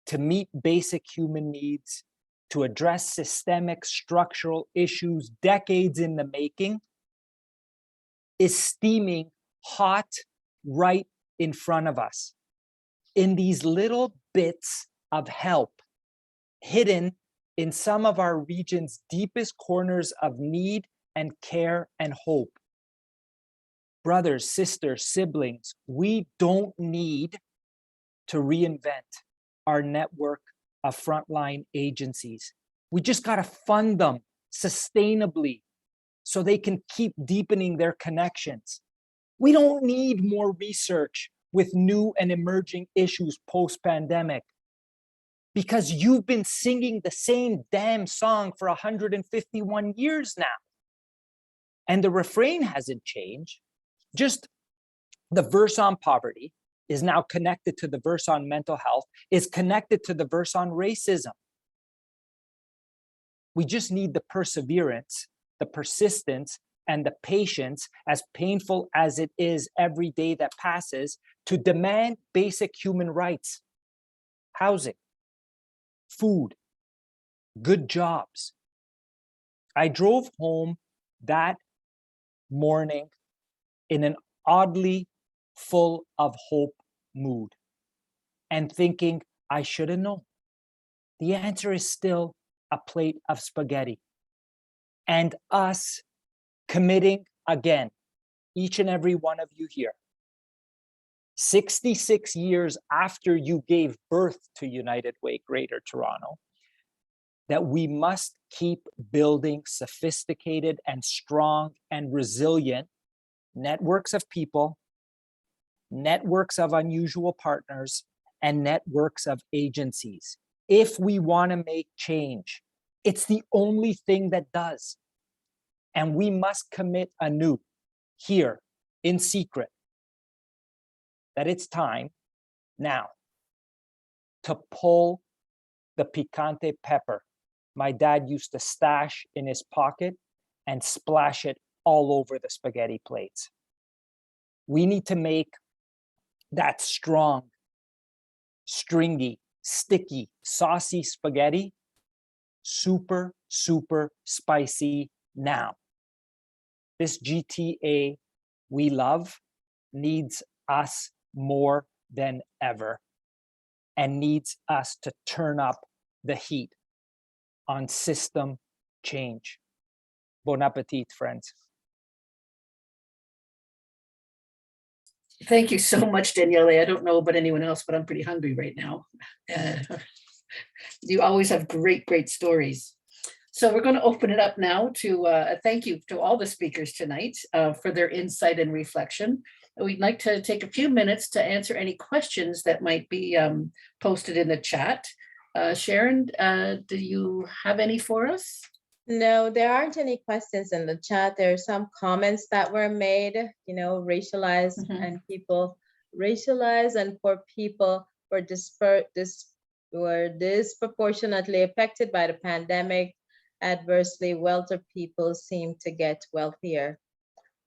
to meet basic human needs, to address systemic structural issues decades in the making, is steaming hot right in front of us in these little bits of help hidden in some of our region's deepest corners of need and care and hope. Brothers, sisters, siblings, we don't need to reinvent our network of frontline agencies. We just got to fund them sustainably so they can keep deepening their connections. We don't need more research with new and emerging issues post-pandemic, because you've been singing the same damn song for 151 years now. And the refrain hasn't changed. Just the verse on poverty is now connected to the verse on mental health, is connected to the verse on racism. We just need the perseverance, the persistence, and the patience, as painful as it is every day that passes, to demand basic human rights: housing, food, good jobs. I drove home that morning in an oddly full of hope mood and thinking, I should have known. The answer is still a plate of spaghetti. And us committing again, each and every one of you here, 66 years after you gave birth to United Way Greater Toronto, that we must keep building sophisticated and strong and resilient networks of people, networks of unusual partners, and networks of agencies. If we want to make change, it's the only thing that does. And we must commit anew here in secret that it's time now to pull the picante pepper my dad used to stash in his pocket and splash it all over the spaghetti plates. We need to make that strong, stringy, sticky, saucy spaghetti super, super spicy now. This GTA we love needs us more than ever and needs us to turn up the heat on system change. Bon appetit, friends. Thank you so much, Daniele. I don't know about anyone else, but I'm pretty hungry right now. You always have great, great stories. So we're going to open it up now to a thank you to all the speakers tonight for their insight and reflection. We'd like to take a few minutes to answer any questions that might be posted in the chat. Sharon, do you have any for us? No, there aren't any questions in the chat. There are some comments that were made, racialized and people, racialized and poor people were disproportionately affected by the pandemic. Adversely, wealthier people seem to get wealthier.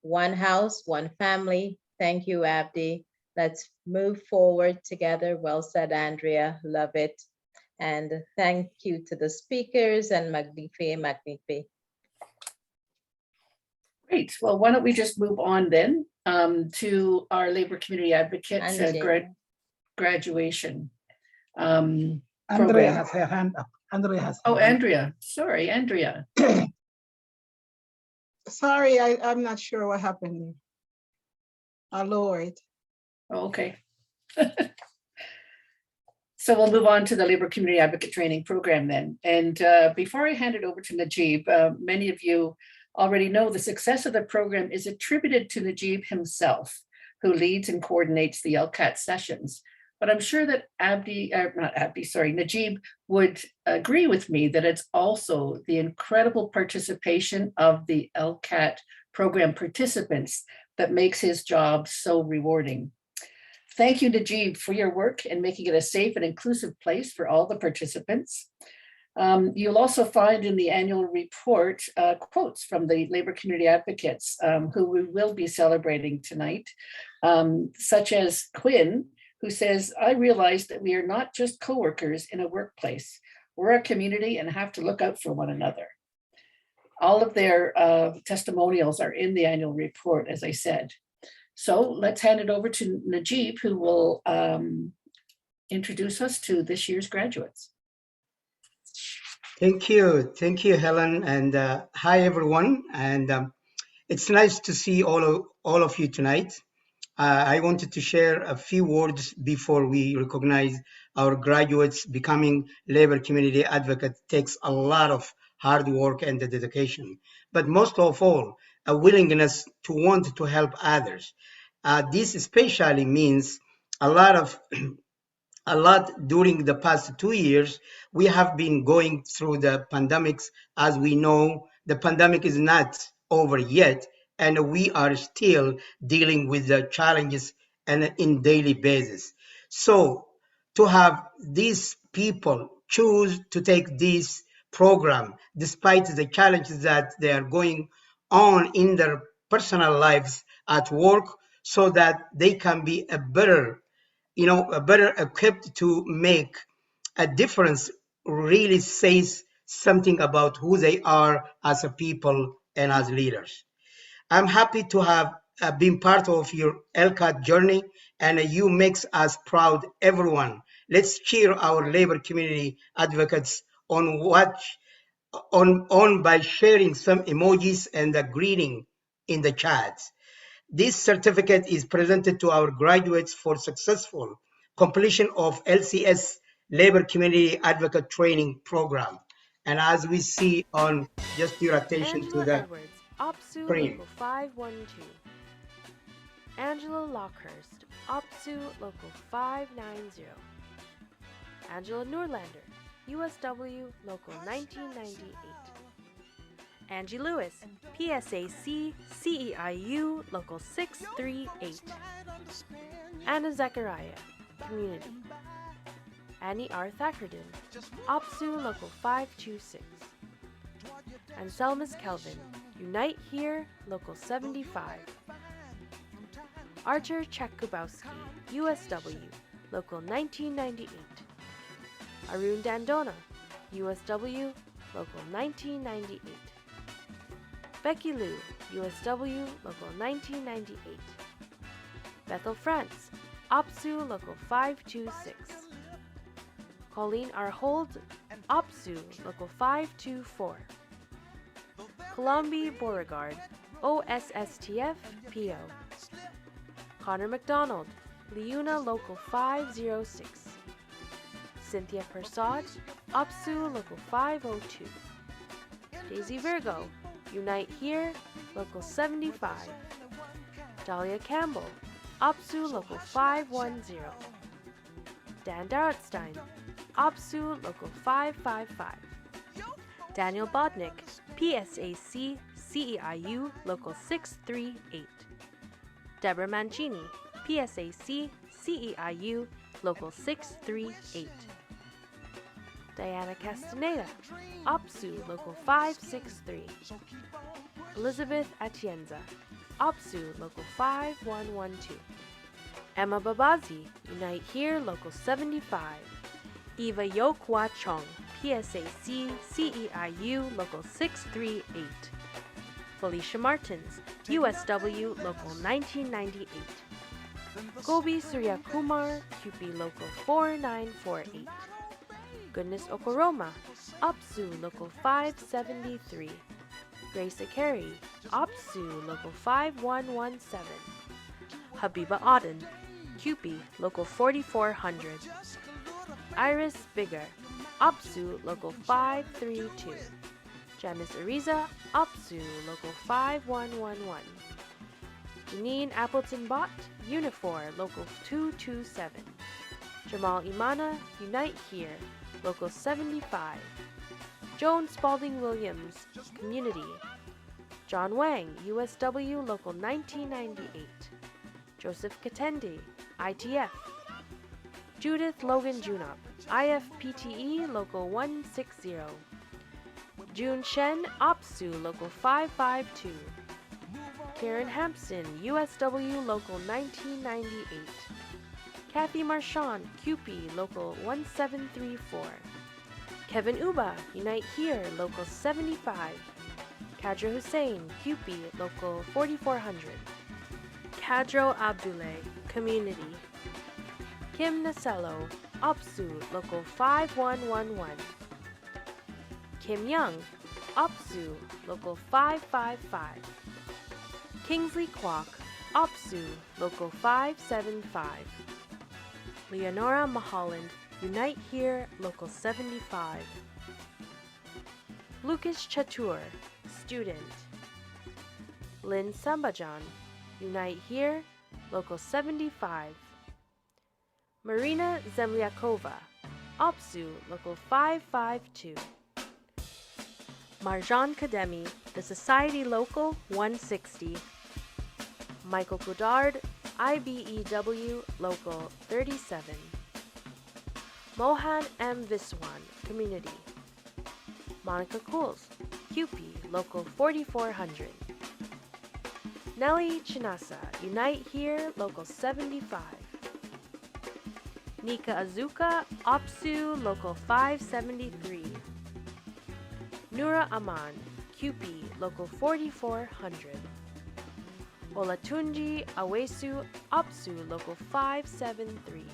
One house, one family. Thank you, Abdi. Let's move forward together. Well said, Andrea. Love it. And thank you to the speakers and magnifique. Great. Well, why don't we just move on then to our labor community advocate graduation. Andrea program. has her hand up. Andrea has. Oh, Andrea. Sorry, Andrea. Sorry, I'm not sure what happened. I lowered. Oh, okay. So we'll move on to the Labor Community Advocate Training Program then. And before I hand it over to Najib, many of you already know the success of the program is attributed to Najib himself, who leads and coordinates the LCAT sessions. But I'm sure that Najib would agree with me that it's also the incredible participation of the LCAT program participants that makes his job so rewarding. Thank you, Najib, for your work in making it a safe and inclusive place for all the participants. You'll also find in the annual report quotes from the labor community advocates who we will be celebrating tonight, such as Quinn, who says, "I realize that we are not just coworkers in a workplace. We're a community and have to look out for one another." All of their testimonials are in the annual report, as I said. So let's hand it over to Najib, who will introduce us to this year's graduates. Thank you, Helen, and hi everyone. And it's nice to see all of you tonight. I wanted to share a few words before we recognize our graduates. Becoming labor community advocate takes a lot of hard work and dedication, but most of all, a willingness to want to help others. This especially means a lot during the past 2 years. We have been going through the pandemics. As we know, the pandemic is not over yet, and we are still dealing with the challenges and in daily basis. So to have these people choose to take this program despite the challenges that they are going on in their personal lives at work, so that they can be a better equipped to make a difference, really says something about who they are as a people and as leaders. I'm happy to have been part of your LCAT journey, and you makes us proud, everyone. Let's cheer our labor community advocates on by sharing some emojis and a greeting in the chat. This certificate is presented to our graduates for successful completion of LCS Labor Community Advocate Training Program. And as we see on, just your attention Angela to the Edwards, OPSU screen. Local 512. Angela Lockhurst, OPSU Local 590. Angela Norlander, USW Local 1998. Angie Lewis, PSAC CEIU Local 638. Anna Zachariah, Community. Annie R. Thackerton, OPSU Local 526. Anselmus Kelvin, Unite Here Local 75. Archer Czechubowski, USW Local 1998. Arun Dandona, USW Local 1998. Becky Liu, USW Local 1998. Bethel France, OPSU Local 526. Colleen Arhold, OPSU Local 524. Colombi Beauregard, OSSTF PO. Connor McDonald, Liuna Local 506. Cynthia Persad, OPSU Local 502. Daisy Virgo, Unite Here, Local 75. Dahlia Campbell, OPSU Local 510. Dan Dartstein, OPSU Local 555. Daniel Bodnick, PSAC CEIU Local 638. Deborah Mancini, PSAC CEIU Local 638. Diana Castaneda, OPSU Local 563. Elizabeth Atienza, OPSU Local 5112. Emma Babazi, Unite Here Local 75. Eva Yokwah Chong, PSAC CEIU Local 638. Felicia Martins, USW Local 1998. Gobi Suryakumar, QP Local 4948. Goodness Okoroma, OPSU Local 573. Grace Akari, OPSU Local 5117. Habiba Auden, QP Local 4400. Iris Bigger, OPSU Local 532. Janice Ariza, OPSU Local 5111. Janine Appleton Bott, Unifor Local 227. Jamal Imana, Unite Here, Local 75. Joan Spalding Williams, Community. John Wang, USW Local 1998. Joseph Katendi, ITF. Judith Logan Junop, IFPTE Local 160. June Shen, OPSU Local 552. Karen Hampson, USW Local 1998. Kathy Marchand, QP Local 1734. Kevin Uba, Unite Here Local 75. Kadra Hussein, QP Local 4400. Kadro Abdullah, Community. Kim Nasello, OPSU Local 5111. Kim Young, OPSU Local 555. Kingsley Kwok, OPSU Local 575. Leonora Maholland, Unite Here Local 75. Lucas Chatur, Student. Lynn Sambajan, Unite Here Local 75. Marina Zemlyakova, OPSU Local 552. Marjan Kademi, The Society Local 160. Michael Goddard, IBEW Local 37. Mohan M. Viswan, Community. Monica Cools, QP Local 4400. Nelly Chinasa, Unite Here Local 75. Nika Azuka, OPSU Local 573. Nura Aman, QP Local 4400. Olatunji Awesu, OPSU Local 573.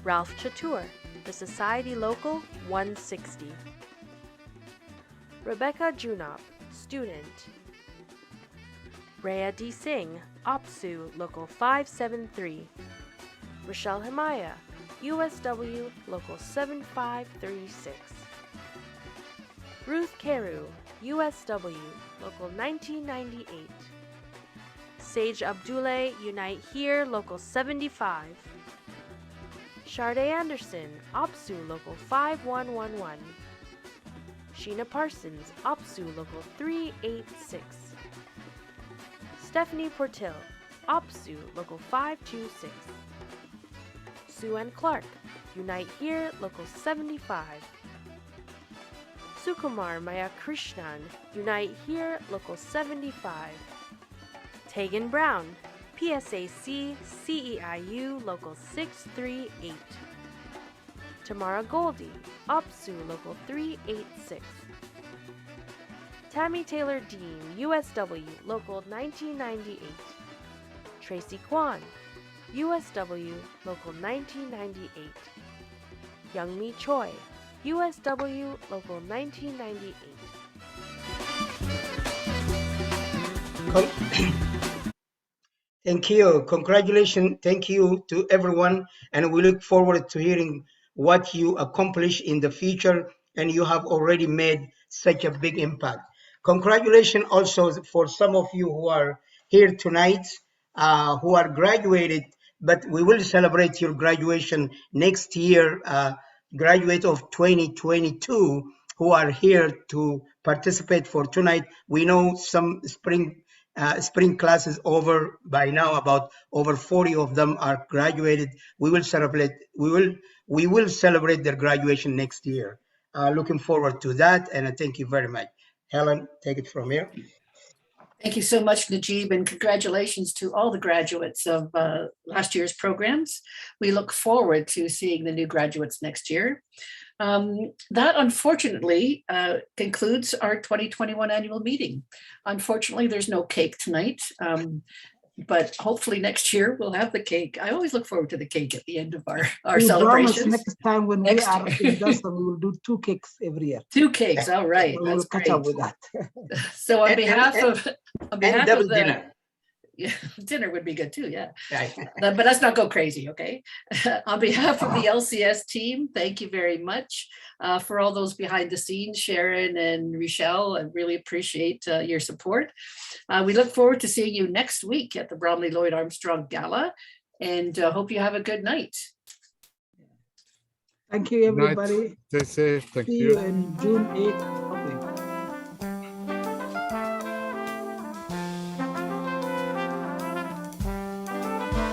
Ralph Chatur, The Society Local 160. Rebecca Junop, Student. Rhea D. Singh, OPSU Local 573. Rochelle Himaya, USW Local 7536. Ruth Carew, USW Local 1998. Sage Abdullah, Unite Here Local 75. Sharde Anderson, OPSU Local 5111. Sheena Parsons, OPSU Local 386. Stephanie Portil, OPSU Local 526. Sue Ann Clark, Unite Here Local 75. Sukumar Maya Krishnan, Unite Here Local 75. Tegan Brown, PSAC CEIU Local 638. Tamara Goldie, OPSU Local 386. Tammy Taylor Dean, USW Local 1998. Tracy Kwan, USW Local 1998. Youngmi Choi, USW Local 1998. Thank you. Congratulations. Thank you to everyone. And we look forward to hearing what you accomplish in the future. And you have already made such a big impact. Congratulations also for some of you who are here tonight, who are graduated, but we will celebrate your graduation next year, graduate of 2022, who are here to participate for tonight. We know some spring classes over by now, about over 40 of them are graduated. We will celebrate their graduation next year. Looking forward to that, and thank you very much. Helen, take it from here. Thank you so much, Najib, and congratulations to all the graduates of last year's programs. We look forward to seeing the new graduates next year. That unfortunately concludes our 2021 annual meeting. Unfortunately, there's no cake tonight, but hopefully next year we'll have the cake. I always look forward to the cake at the end of our celebrations. Next time when we are in Dawson, we will do 2 cakes every year. 2 cakes, all right. We will catch up with that. So on behalf of double dinner. Yeah, dinner would be good too, yeah. But let's not go crazy, okay? On behalf of the LCS team, thank you very much for all those behind the scenes, Sharon and Rochelle. I really appreciate your support. We look forward to seeing you next week at the Bromley Lloyd Armstrong Gala, and hope you have a good night. Thank you, everybody. Stay safe. Thank See you. you in June 8th.